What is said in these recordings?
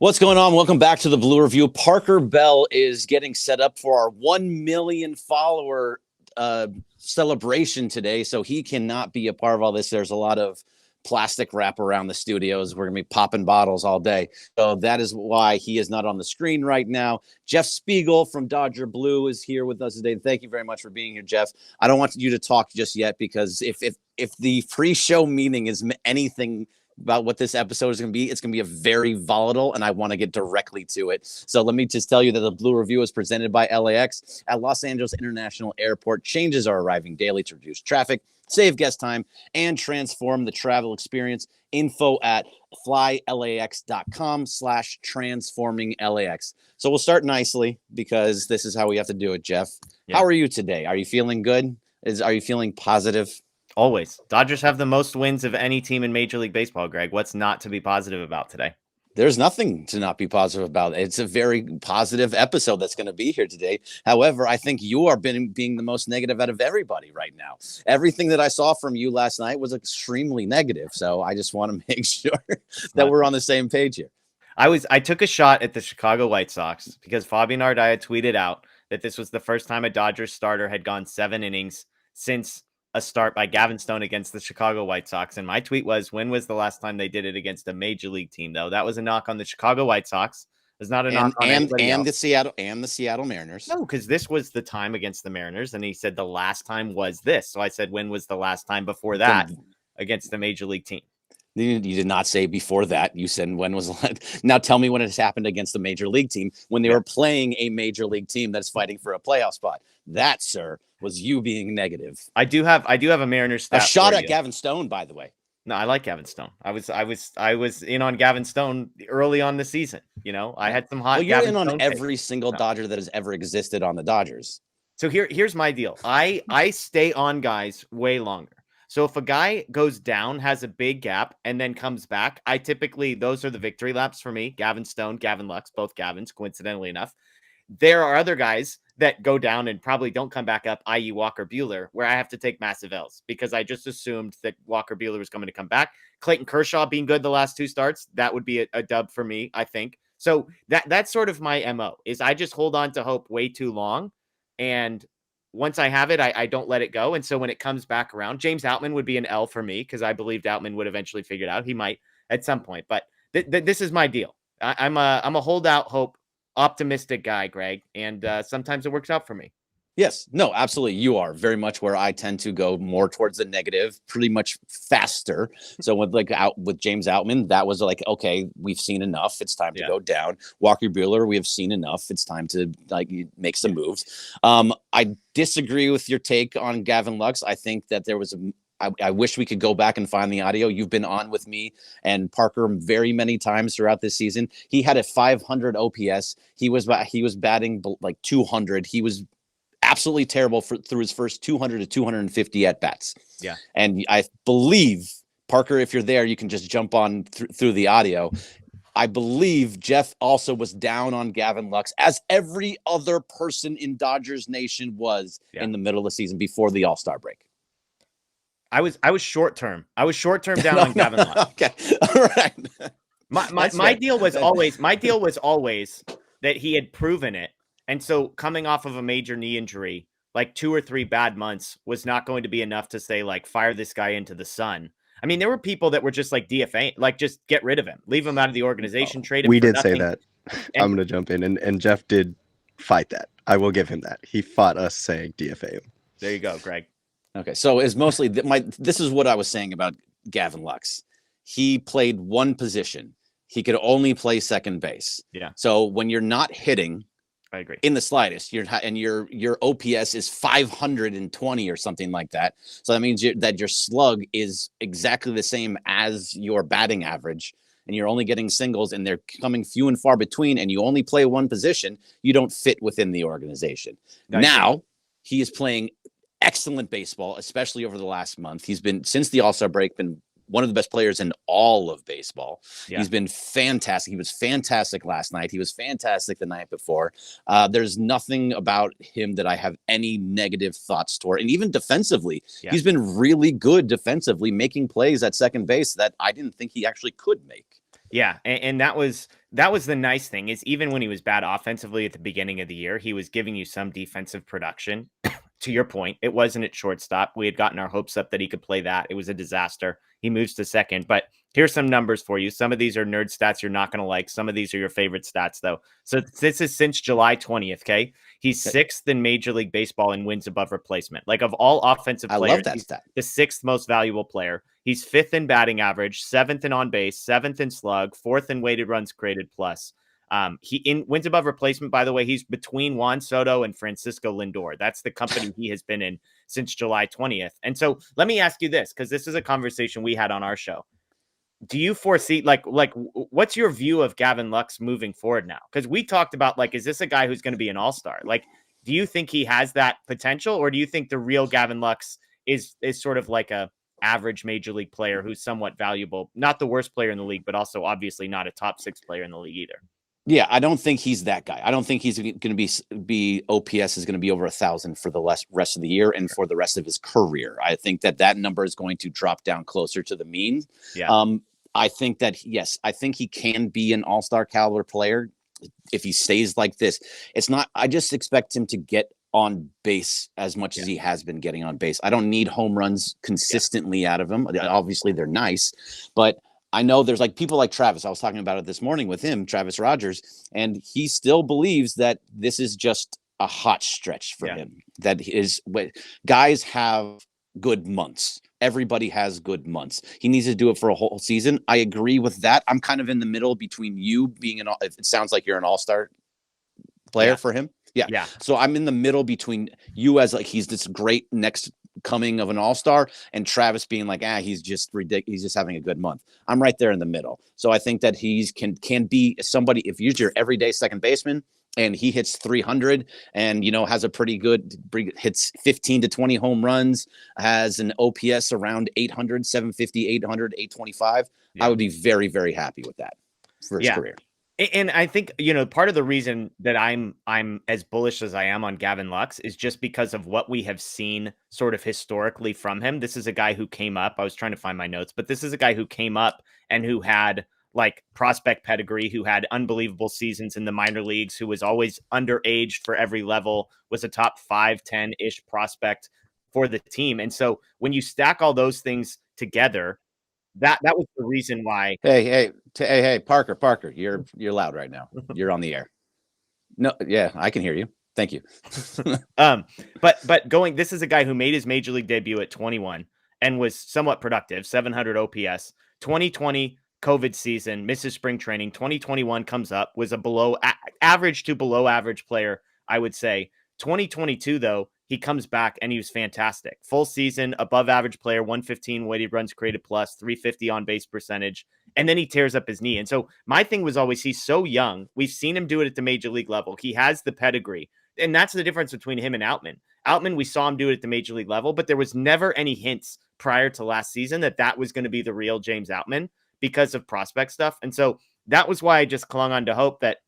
What's going on? Welcome back to the Blue Review. Parker Bell is getting set up for our 1 million follower celebration today, so he cannot be a part of all this. There's a lot of plastic wrap around the studios. We're going to be popping bottles all day. So that is why he is not on the screen right now. Jeff Spiegel from Dodger Blue is here with us today. Thank you very much for being here, Jeff. I don't want you to talk just yet because if the pre-show meeting is anything about what this episode is going to be, it's going to be a very volatile, and I want to get directly to it. So let me just tell you that the Blue Review is presented by LAX at Los Angeles International Airport. Changes are arriving daily to reduce traffic, save guest time, and transform the travel experience. Info at flylax.com/transforminglax. So we'll start nicely because this is how we have to do it, Jeff. Yeah. How are you today? Are you feeling good? Are you feeling positive? Always. Dodgers have the most wins of any team in Major League Baseball, Greg. What's not to be positive about today? There's nothing to not be positive about. It's a very positive episode that's going to be here today. However, I think you are being the most negative out of everybody right now. Everything that I saw from you last night was extremely negative. So I just want to make sure that we're on the same page here. I took a shot at the Chicago White Sox because Fabian Ardaya tweeted out that this was the first time a Dodgers starter had gone 7 innings since a start by Gavin Stone against the Chicago White Sox. And my tweet was, when was the last time they did it against a major league team, though? That was a knock on the Chicago White Sox. It was not a knock on anybody else. The Seattle Mariners. No, because this was the time against the Mariners. And he said the last time was this. So I said, when was the last time before that against a major league team? You did not say before that. You said when was now tell me when it has happened against a major league team when they were playing a major league team that's fighting for a playoff spot. That, sir, was you being negative. I do have a Mariners stat. A shot at Gavin Stone, by the way. No, I like Gavin Stone. I was in on Gavin Stone early on the season. You know, I had some hot. Well, you're Gavin in on Stone every single Dodger that has ever existed on the Dodgers. So here's my deal. I stay on guys way longer. So if a guy goes down, has a big gap, and then comes back, those are the victory laps for me. Gavin Stone, Gavin Lux, both Gavins, coincidentally enough. There are other guys that go down and probably don't come back up, i.e. Walker Buehler, where I have to take massive L's because I just assumed that Walker Buehler was going to come back. Clayton Kershaw being good the last 2 starts, that would be a dub for me, I think. So that's sort of my MO, is I just hold on to hope way too long, and once I have it, I don't let it go. And so when it comes back around, James Outman would be an L for me because I believed Outman would eventually figure it out. He might at some point, but this is my deal. I'm a holdout hope, optimistic guy, Greg, and sometimes it works out for me. Yes, no, absolutely. You are very much where I tend to go more towards the negative, pretty much faster. So with James Outman, that was like, okay, we've seen enough. It's time to go down. Walker Buehler, we have seen enough. It's time to make some moves. I disagree with your take on Gavin Lux. I think that there was I wish we could go back and find the audio. You've been on with me and Parker very many times throughout this season. He had a 500 OPS. He was batting like 200. He was absolutely terrible through his first 200 to 250 at bats. Yeah. And I believe, Parker, if you're there, you can just jump on through the audio. I believe Jeff also was down on Gavin Lux, as every other person in Dodgers Nation was in the middle of the season before the All-Star break. I was short term. I was short term down on Gavin Lux. Okay. All right. My deal was always that he had proven it. And so coming off of a major knee injury, like 2 or 3 bad months was not going to be enough to say, like, fire this guy into the sun. I mean, there were people that were just like DFA, like just get rid of him, leave him out of the organization, trade him. We did say that. I'm going to jump in and Jeff did fight that. I will give him that. He fought us saying DFA him. There you go, Greg. Okay. So it's mostly this is what I was saying about Gavin Lux. He played one position. He could only play second base. Yeah. So when you're not hitting, I agree. In the slightest, your OPS is 520 or something like that. So that means that your slug is exactly the same as your batting average, and you're only getting singles, and they're coming few and far between, and you only play one position. You don't fit within the organization. Now he is playing excellent baseball, especially over the last month. He's been, since the All-Star break, been one of the best players in all of baseball. Yeah. He's been fantastic. He was fantastic last night. He was fantastic the night before. There's nothing about him that I have any negative thoughts toward. And even defensively, he's been really good defensively, making plays at second base that I didn't think he actually could make. Yeah, and that was the nice thing is even when he was bad offensively at the beginning of the year, he was giving you some defensive production. To your point, it wasn't at shortstop. We had gotten our hopes up that he could play that. It was a disaster. He moves to second, but here's some numbers for you. Some of these are nerd stats you're not going to like. Some of these are your favorite stats, though. So this is since July 20th, okay? He's sixth in Major League Baseball in wins above replacement. Like, of all offensive players, I love that stat. The sixth most valuable player. He's fifth in batting average, seventh in on base, seventh in slug, fourth in weighted runs created plus. He in wins above replacement, by the way, he's between Juan Soto and Francisco Lindor. That's the company he has been in since July 20th. And so let me ask you this, because this is a conversation we had on our show. Do you foresee like what's your view of Gavin Lux moving forward now? Because we talked about, like, is this a guy who's going to be an all-star? Like, do you think he has that potential, or do you think the real Gavin Lux is sort of like a average major league player who's somewhat valuable, not the worst player in the league, but also obviously not a top 6 player in the league either? Yeah, I don't think he's that guy. I don't think he's going to be OPS is going to be over 1,000 for the rest of the year and for the rest of his career. I think that number is going to drop down closer to the mean. Yeah. I think that, yes, I think he can be an all-star caliber player if he stays like this. It's not, I just expect him to get on base as much as he has been getting on base. I don't need home runs consistently out of him. Obviously they're nice, but I know there's like people like Travis. I was talking about it this morning with him, Travis Rogers, and he still believes that this is just a hot stretch for him. That is what guys have good months. Everybody has good months. He needs to do it for a whole season. I agree with that. I'm kind of in the middle between you being it sounds like you're an all-star player for him. Yeah. So I'm in the middle between you as like he's this great next coming of an all-star and Travis being like, he's just ridiculous. He's just having a good month. I'm right there in the middle. So I think that he's can be somebody, if you're your everyday second baseman and he hits 300 and, has a pretty good, hits 15 to 20 home runs, has an OPS around 800, 750, 800, 825. I would be very, very happy with that for his career. And I think, part of the reason that I'm as bullish as I am on Gavin Lux is just because of what we have seen sort of historically from him. This is a guy who came up. I was trying to find my notes, but this is a guy who came up and who had like prospect pedigree, who had unbelievable seasons in the minor leagues, who was always underaged for every level, was a top 5, 10-ish prospect for the team. And so when you stack all those things together, that was the reason why. Hey, Parker, you're loud right now. You're on the air. No, yeah, I can hear you. Thank you. But this is a guy who made his major league debut at 21 and was somewhat productive, 700 OPS. 2020 COVID season, misses spring training. 2021 comes up, was a average to below average player, I would say. 2022 though, he comes back and he was fantastic. Full season, above average player, 115 weighted runs created plus, 350 on base percentage. And then he tears up his knee. And so my thing was always, he's so young. We've seen him do it at the major league level. He has the pedigree. And that's the difference between him and Outman. Outman, we saw him do it at the major league level, but there was never any hints prior to last season that was going to be the real James Outman because of prospect stuff. And so that was why I just clung on to hope that,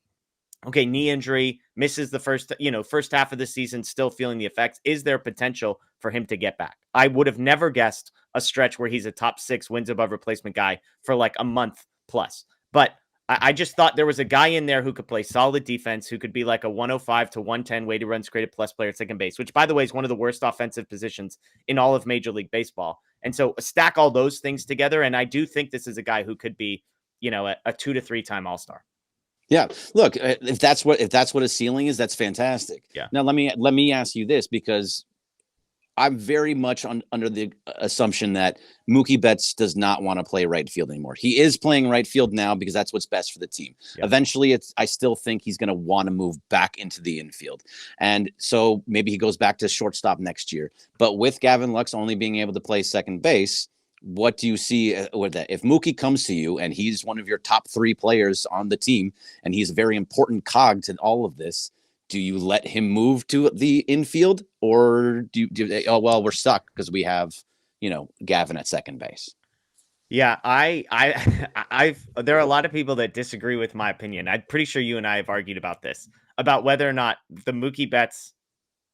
okay, knee injury, misses the first half of the season, still feeling the effects. Is there potential for him to get back? I would have never guessed a stretch where he's a top 6 wins above replacement guy for like a month plus. But I just thought there was a guy in there who could play solid defense, who could be like a 105 to 110 weighted runs created plus player at second base, which, by the way, is one of the worst offensive positions in all of Major League Baseball. And so stack all those things together, and I do think this is a guy who could be, a 2 to 3 time All-Star. Yeah, look, if that's what his ceiling is, that's fantastic. Yeah. Now let me ask you this, because I'm very much under the assumption that Mookie Betts does not want to play right field anymore. He is playing right field now because that's what's best for the team. Yep. Eventually, I still think he's going to want to move back into the infield. And so maybe he goes back to shortstop next year. But with Gavin Lux only being able to play second base, what do you see with that? If Mookie comes to you and he's one of your top 3 players on the team and he's a very important cog to all of this, do you let him move to the infield, or do we're stuck because we have, Gavin at second base? Yeah, there are a lot of people that disagree with my opinion. I'm pretty sure you and I have argued about this, about whether or not the Mookie Betts,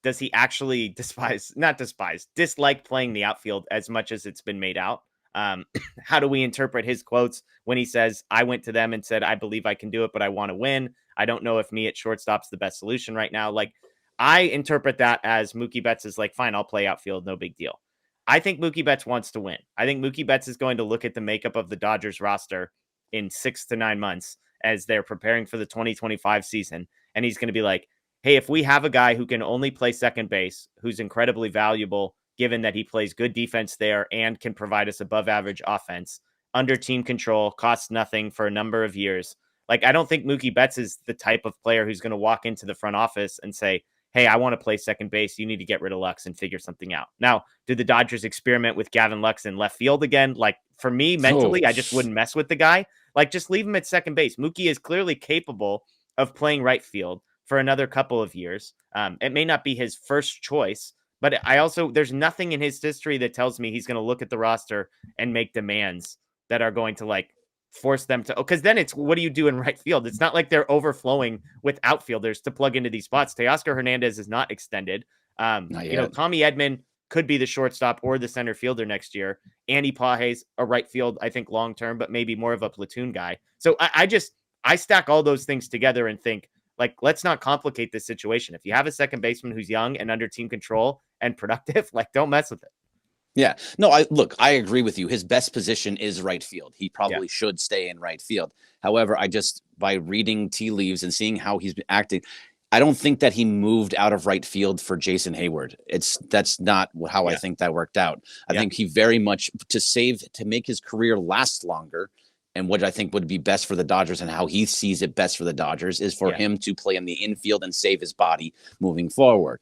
does he actually dislike playing the outfield as much as it's been made out? How do we interpret his quotes when he says, I went to them and said, I believe I can do it, but I want to win. I don't know if me at shortstop's the best solution right now. Like, I interpret that as Mookie Betts is like, fine, I'll play outfield. No big deal. I think Mookie Betts wants to win. I think Mookie Betts is going to look at the makeup of the Dodgers roster in 6 to 9 months as they're preparing for the 2025 season. And he's going to be like, hey, if we have a guy who can only play second base, who's incredibly valuable, given that he plays good defense there and can provide us above average offense under team control, costs nothing for a number of years. Like, I don't think Mookie Betts is the type of player who's going to walk into the front office and say, hey, I want to play second base. You need to get rid of Lux and figure something out. Now, do the Dodgers experiment with Gavin Lux in left field again? Like, for me, mentally, I just wouldn't mess with the guy. Like, just leave him at second base. Mookie is clearly capable of playing right field for another couple of years. It may not be his first choice, but there's nothing in his history that tells me he's going to look at the roster and make demands that are going to like force them to, because then it's, what do you do in right field? It's not like they're overflowing with outfielders to plug into these spots. Teoscar Hernandez is not extended. Tommy Edman could be the shortstop or the center fielder next year. Andy Pages, a right field, I think long-term, but maybe more of a platoon guy. So I stack all those things together and think, like, let's not complicate this situation. If you have a second baseman who's young and under team control and productive, like, don't mess with it. Yeah, no, I agree with you. His best position is right field. He probably should stay in right field. However, by reading tea leaves and seeing how he's been acting, I don't think that he moved out of right field for Jason Hayward. That's not how I think that worked out. I think he very much to make his career last longer. And what I think would be best for the Dodgers and how he sees it best for the Dodgers is for him to play in the infield and save his body moving forward.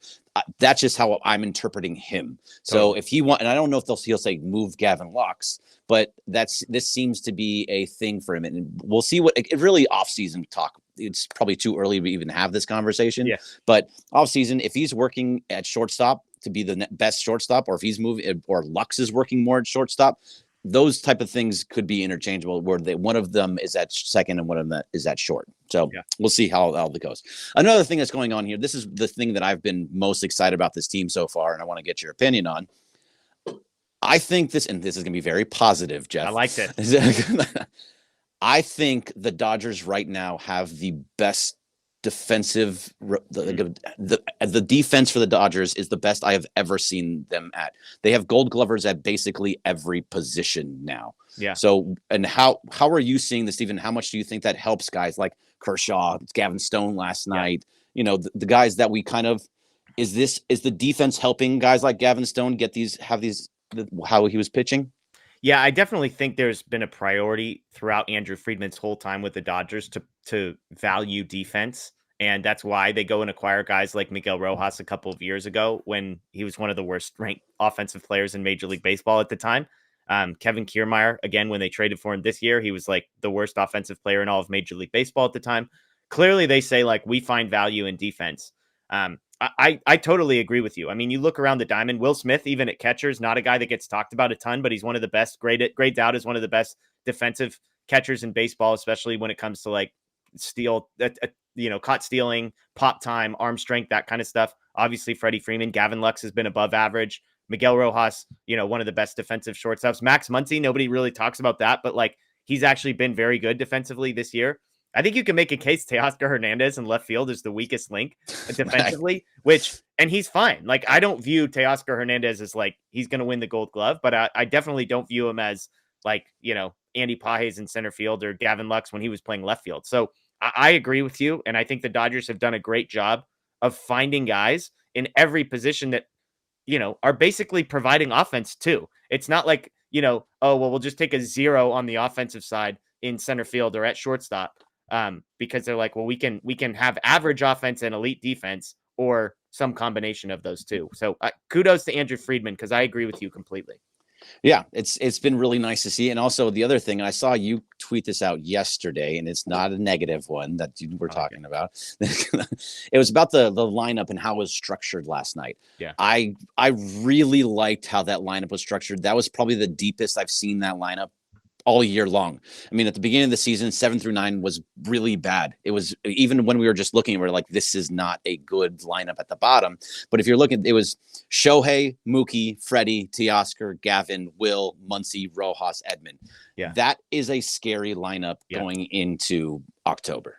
That's just how I'm interpreting him. So if he and I don't know if he'll say move Gavin Lux, but this seems to be a thing for him. And we'll see what it really off-season talk. It's probably too early to even have this conversation. Yeah. But off-season, if he's working at shortstop to be the best shortstop, or if he's moving, or Lux is working more at shortstop, those type of things could be interchangeable, where one of them is at second and one of them is at short. So we'll see how that goes. Another thing that's going on here, this is the thing that I've been most excited about this team so far, and I want to get your opinion on. I think this is going to be very positive, Jeff. I liked it. I think the Dodgers right now have the best defensive. The defense for the Dodgers is the best I have ever seen them at. They have Gold Glovers at basically every position now. Yeah. So, and how are you seeing this, Stephen? How much do you think that helps guys like Kershaw, Gavin Stone last night? You know, the guys that we kind of is the defense helping guys like Gavin Stone how he was pitching? Yeah, I definitely think there's been a priority throughout Andrew Friedman's whole time with the Dodgers to value defense. And that's why they go and acquire guys like Miguel Rojas a couple of years ago when he was one of the worst ranked offensive players in Major League Baseball at the time. Kevin Kiermaier, again, when they traded for him this year, he was like the worst offensive player in all of Major League Baseball at the time. Clearly, they say, like, we find value in defense. I totally agree with you. I mean, you look around the diamond, Will Smith, even at catcher, is not a guy that gets talked about a ton, but he's one of the best, grades out as one of the best defensive catchers in baseball, especially when it comes to like caught stealing, pop time, arm strength, that kind of stuff. Obviously, Freddie Freeman, Gavin Lux has been above average. Miguel Rojas, one of the best defensive shortstops. Max Muncy, nobody really talks about that, but like he's actually been very good defensively this year. I think you can make a case Teoscar Hernandez in left field is the weakest link defensively, and he's fine. Like, I don't view Teoscar Hernandez as like he's going to win the Gold Glove, but I definitely don't view him as like, Andy Pages in center field or Gavin Lux when he was playing left field. So I agree with you. And I think the Dodgers have done a great job of finding guys in every position that, are basically providing offense too. It's not like, we'll just take a 0 on the offensive side in center field or at shortstop. Because they're like, well, we can have average offense and elite defense, or some combination of those two. So kudos to Andrew Friedman, because I agree with you completely. Yeah, it's been really nice to see. And also the other thing, I saw you tweet this out yesterday, and it's not a negative one that you were talking about. It was about the lineup and how it was structured last night. Yeah, I really liked how that lineup was structured. That was probably the deepest I've seen that lineup all year long. I mean, at the beginning of the season, 7 through 9 was really bad. It was, even when we were just looking, we're like, this is not a good lineup at the bottom. But if you're looking, it was Shohei, Mookie, Freddie, Teoscar, Gavin, Will, Muncy, Rojas, Edman. Yeah. That is a scary lineup going into October.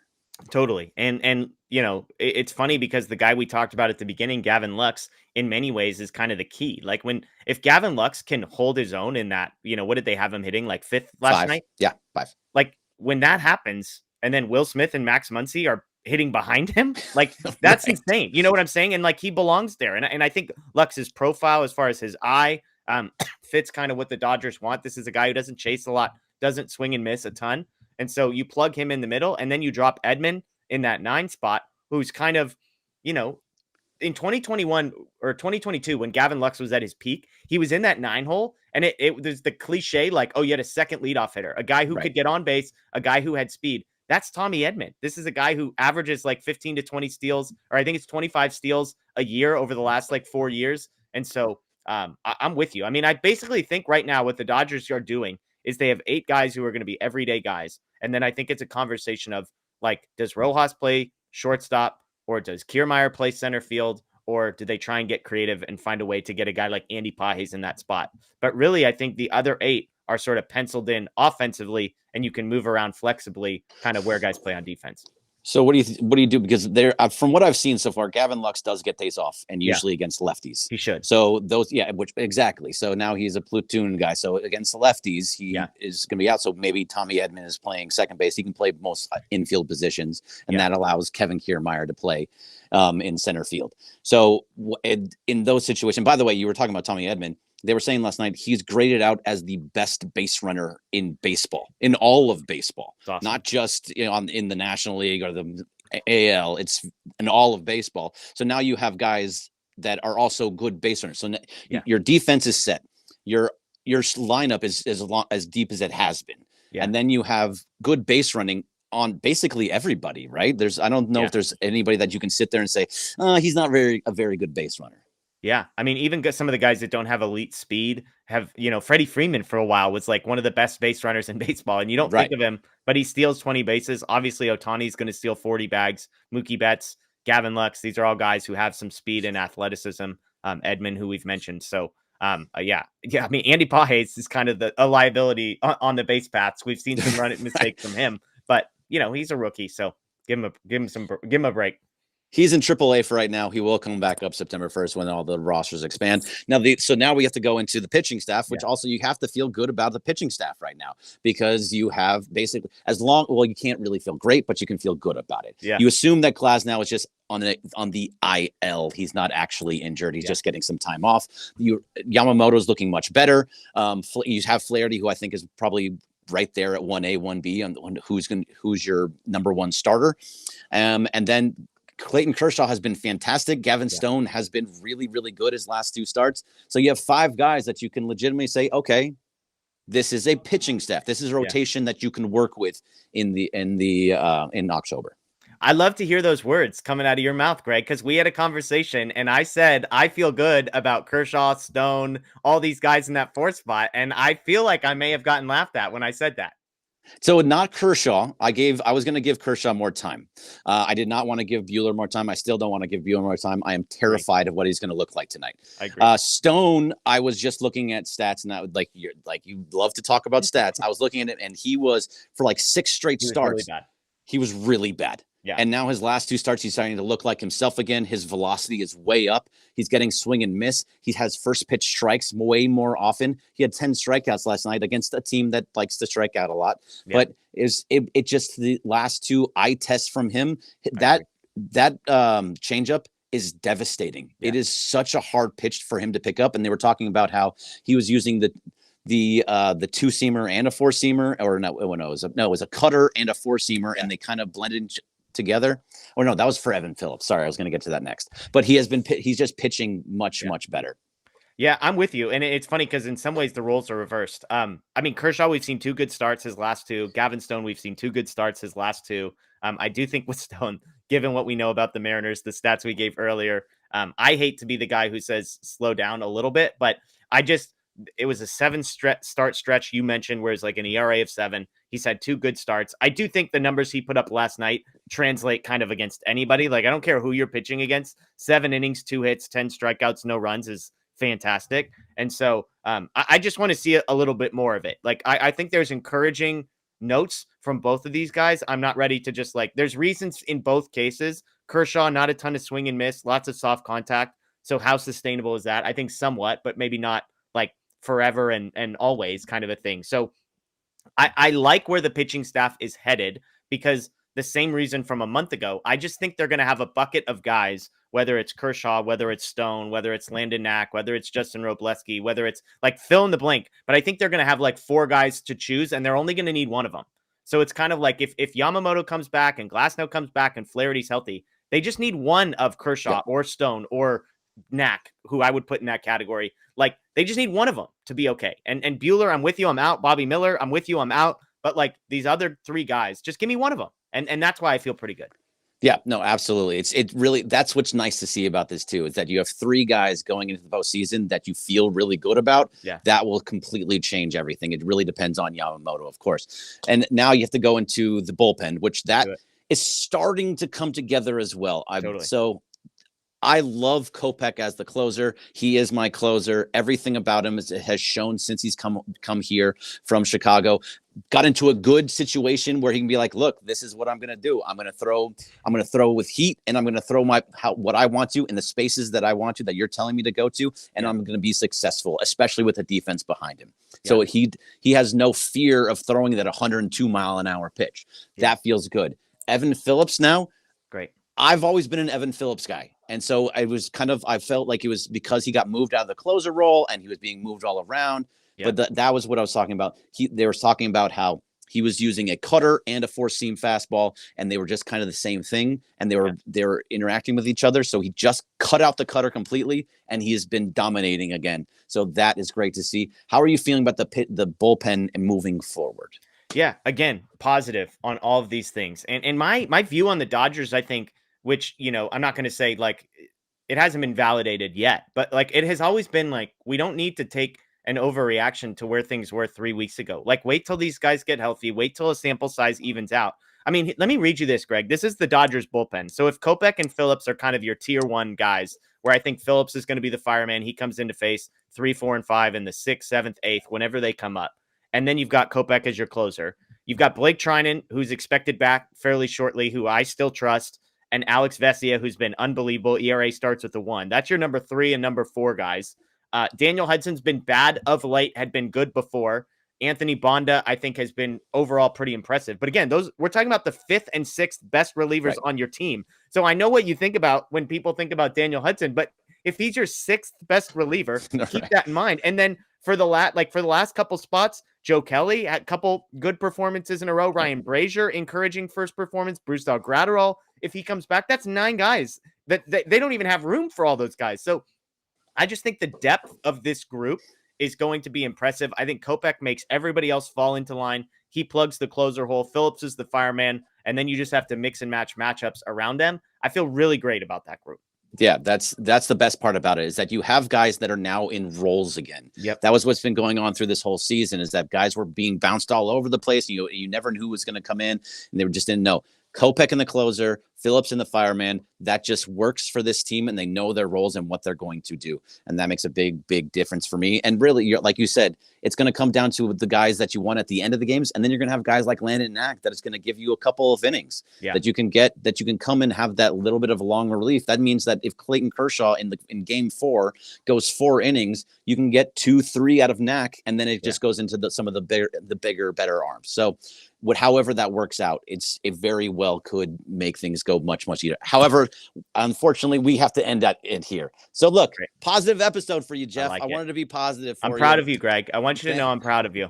Totally. And you know, it's funny because the guy we talked about at the beginning, Gavin Lux, in many ways is kind of the key. Like if Gavin Lux can hold his own in that, you know, what did they have him hitting, like 5th last night? Yeah, 5. Like when that happens, and then Will Smith and Max Muncy are hitting behind him, like that's insane. You know what I'm saying? And like he belongs there. And I think Lux's profile, as far as his eye, fits kind of what the Dodgers want. This is a guy who doesn't chase a lot, doesn't swing and miss a ton. And so you plug him in the middle, and then you drop Edman in that 9 spot, who's kind of, you know, in 2021 or 2022, when Gavin Lux was at his peak, he was in that 9 hole. And it was the cliche, like, oh, you had a second leadoff hitter, a guy who could get on base, a guy who had speed. That's Tommy Edman. This is a guy who averages like 15 to 20 steals, or I think it's 25 steals a year over the last like 4 years. And so I'm with you. I mean, I basically think right now what the Dodgers are doing is they have 8 guys who are going to be everyday guys. And then I think it's a conversation of, like, does Rojas play shortstop, or does Kiermaier play center field, or do they try and get creative and find a way to get a guy like Andy Pages in that spot? But really, I think the other 8 are sort of penciled in offensively, and you can move around flexibly kind of where guys play on defense. So what do you do? Because there, from what I've seen so far, Gavin Lux does get days off, and usually against lefties. He should. So those, which exactly. So now he's a platoon guy. So against the lefties, he is going to be out. So maybe Tommy Edman is playing second base. He can play most infield positions, and that allows Kevin Kiermaier to play in center field. So in those situations, by the way, you were talking about Tommy Edman. They were saying last night he's graded out as the best base runner in baseball, in all of baseball, awesome. Not just in the National League or the AL. It's in all of baseball. So now you have guys that are also good base runners. So your defense is set. Your lineup is as deep as it has been, and then you have good base running on basically everybody. Right? I don't know if there's anybody that you can sit there and say he's not a very good base runner. Yeah. I mean, even some of the guys that don't have elite speed have, Freddie Freeman for a while was like one of the best base runners in baseball. And you don't think of him, but he steals 20 bases. Obviously, Ohtani's going to steal 40 bags. Mookie Betts, Gavin Lux, these are all guys who have some speed and athleticism. Edman, who we've mentioned. So, I mean, Andy Pages is kind of a liability on the base paths. We've seen some run mistakes from him, but he's a rookie. So give him a break. He's in AAA for right now. He will come back up September 1st when all the rosters expand. So now we have to go into the pitching staff, which also you have to feel good about the pitching staff right now, because you have basically you can't really feel great, but you can feel good about it. Yeah. You assume that Glasnow is just on the IL. He's not actually injured. He's just getting some time off. Yamamoto's looking much better. You have Flaherty, who I think is probably right there at 1A, 1B on who's your number 1 starter. And then Clayton Kershaw has been fantastic. Gavin Stone has been really, really good his last 2 starts. So you have 5 guys that you can legitimately say, okay, this is a pitching staff. This is a rotation that you can work with in October. I love to hear those words coming out of your mouth, Greg, because we had a conversation and I said, I feel good about Kershaw, Stone, all these guys in that 4th spot. And I feel like I may have gotten laughed at when I said that. So not Kershaw. I was going to give Kershaw more time. I did not want to give Buehler more time. I still don't want to give Buehler more time. I am terrified of what he's going to look like tonight. I agree. Stone, I was just looking at stats, and I would you love to talk about stats. I was looking at it, and he was for like 6 straight starts. Really bad. He was really bad. Yeah. And now his last 2 starts, he's starting to look like himself again. His velocity is way up. He's getting swing and miss. He has first pitch strikes way more often. He had 10 strikeouts last night against a team that likes to strike out a lot. Yeah. But it just the last 2 eye tests from him, that changeup is devastating. Yeah. It is such a hard pitch for him to pick up. And they were talking about how he was using the 2-seamer and a 4-seamer, or it was a cutter and a 4-seamer, and they kind of blended together. Or no, that was for Evan Phillips. Sorry, I was going to get to that next. But he's just pitching much better. Yeah, I'm with you. And it's funny because in some ways the roles are reversed. I mean, Kershaw, we've seen 2 good starts his last 2. Gavin Stone, we've seen 2 good starts his last 2. I do think with Stone, given what we know about the Mariners, the stats we gave earlier, I hate to be the guy who says slow down a little bit, but it was a 7-start stretch you mentioned, where it's like an ERA of 7. He's had 2 good starts. I do think the numbers he put up last night translate kind of against anybody. Like, I don't care who you're pitching against. 7 innings, 2 hits, 10 strikeouts, no runs is fantastic. And so I just want to see a little bit more of it. Like, I think there's encouraging notes from both of these guys. I'm not ready to just like, there's reasons in both cases. Kershaw, not a ton of swing and miss, lots of soft contact. So how sustainable is that? I think somewhat, but maybe not like forever and always kind of a thing. So I like where the pitching staff is headed, because the same reason from a month ago, I just think they're going to have a bucket of guys, whether it's Kershaw, whether it's Stone, whether it's Landon Knack, whether it's Justin Robleski, whether it's like fill in the blank. But I think they're going to have like 4 guys to choose, and they're only going to need one of them. So it's kind of like if Yamamoto comes back and Glasnow comes back and Flaherty's healthy, they just need one of Kershaw or Stone or Knack, who I would put in that category. Like, they just need one of them to be okay. And Buehler, I'm with you, I'm out. Bobby Miller, I'm with you, I'm out. But like these other 3 guys, just give me one of them. And that's why I feel pretty good. Yeah, no, absolutely. It really, that's what's nice to see about this too, is that you have 3 guys going into the postseason that you feel really good about. Yeah. That will completely change everything. It really depends on Yamamoto, of course. And now you have to go into the bullpen, which that is starting to come together as well. Totally. So I love Kopech as the closer. He is my closer. Everything about him has shown since he's come here from Chicago. Got into a good situation where he can be like, look, this is what I'm going to do. I'm going to throw with heat, and I'm going to throw what I want to in the spaces that I want to, that you're telling me to go to. And I'm going to be successful, especially with the defense behind him. So he has no fear of throwing that 102-mile-an-hour pitch. That feels good. Evan Phillips now. Great. I've always been an Evan Phillips guy. And so I felt like it was because he got moved out of the closer role and he was being moved all around. Yeah. But that was what I was talking about. They were talking about how he was using a cutter and a 4-seam fastball, and they were just kind of the same thing. And they were interacting with each other. So he just cut out the cutter completely, and he has been dominating again. So that is great to see. How are you feeling about the bullpen and moving forward? Yeah, again, positive on all of these things. And my view on the Dodgers, I think, which, I'm not going to say like it hasn't been validated yet, but like it has always been like, we don't need to take an overreaction to where things were 3 weeks ago. Like, wait till these guys get healthy, wait till a sample size evens out. I mean, let me read you this, Greg. This is the Dodgers bullpen. So if Kopech and Phillips are kind of your tier 1 guys, where I think Phillips is going to be the fireman, he comes into face 3, 4, and 5 in the 6th, 7th, 8th, whenever they come up. And then you've got Kopech as your closer. You've got Blake Trinan, who's expected back fairly shortly, who I still trust, and Alex Vesia, who's been unbelievable. ERA starts with a 1. That's your number 3 and number 4 guys. Daniel Hudson's been bad of late, had been good before. Anthony Bonda, I think, has been overall pretty impressive. But again, we're talking about the 5th and 6th best relievers on your team. So I know what you think about when people think about Daniel Hudson, but if he's your 6th best reliever, keep that in mind. And then for the last couple spots, Joe Kelly had a couple good performances in a row. Ryan Brazier, encouraging first performance. Bruce Gratterall, if he comes back, that's 9 guys that they don't even have room for all those guys. So I just think the depth of this group is going to be impressive. I think Kopech makes everybody else fall into line. He plugs the closer hole. Phillips is the fireman. And then you just have to mix and match matchups around them. I feel really great about that group. Yeah, that's the best part about it, is that you have guys that are now in roles again. Yep. That was what's been going on through this whole season, is that guys were being bounced all over the place. You never knew who was going to come in, and they just didn't know. Kopech in the closer, Phillips in the fireman, that just works for this team, and they know their roles and what they're going to do. And that makes a big, big difference for me. And really, like you said, it's going to come down to the guys that you want at the end of the games. And then you're going to have guys like Landon Knack that is going to give you a couple of innings that you can come and have that little bit of long relief. That means that if Clayton Kershaw in game 4 goes 4 innings, you can get 2, 3 out of Knack. And then it just goes into some of the bigger, better arms. So however that works out, it very well could make things go much, much easier. However, unfortunately, we have to end it here. So look, positive episode for you, Jeff. I wanted to be positive for you. I'm proud of you, Greg. I want you to know I'm proud of you.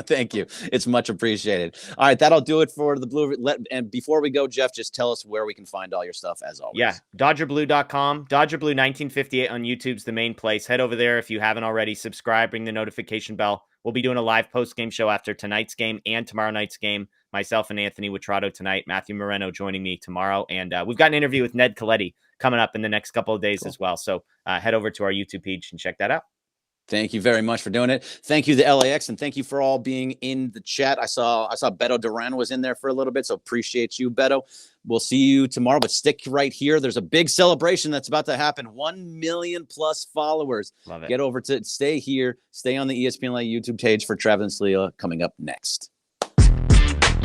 Thank you. It's much appreciated. All right, that'll do it for the Blue. And before we go, Jeff, just tell us where we can find all your stuff, as always. Yeah, DodgerBlue.com. Dodger Blue 1958 on YouTube's the main place. Head over there if you haven't already. Subscribe, ring the notification bell. We'll be doing a live post-game show after tonight's game and tomorrow night's game. Myself and Anthony Witrato tonight. Matthew Moreno joining me tomorrow. And we've got an interview with Ned Coletti coming up in the next couple of days as well. So head over to our YouTube page and check that out. Thank you very much for doing it. Thank you to LAX, and thank you for all being in the chat. I saw Beto Duran was in there for a little bit, so appreciate you, Beto. We'll see you tomorrow, but stick right here. There's a big celebration that's about to happen. 1 million plus followers. Love it. Get over to stay here. Stay on the ESPN Live YouTube page for Travis and Slee coming up next.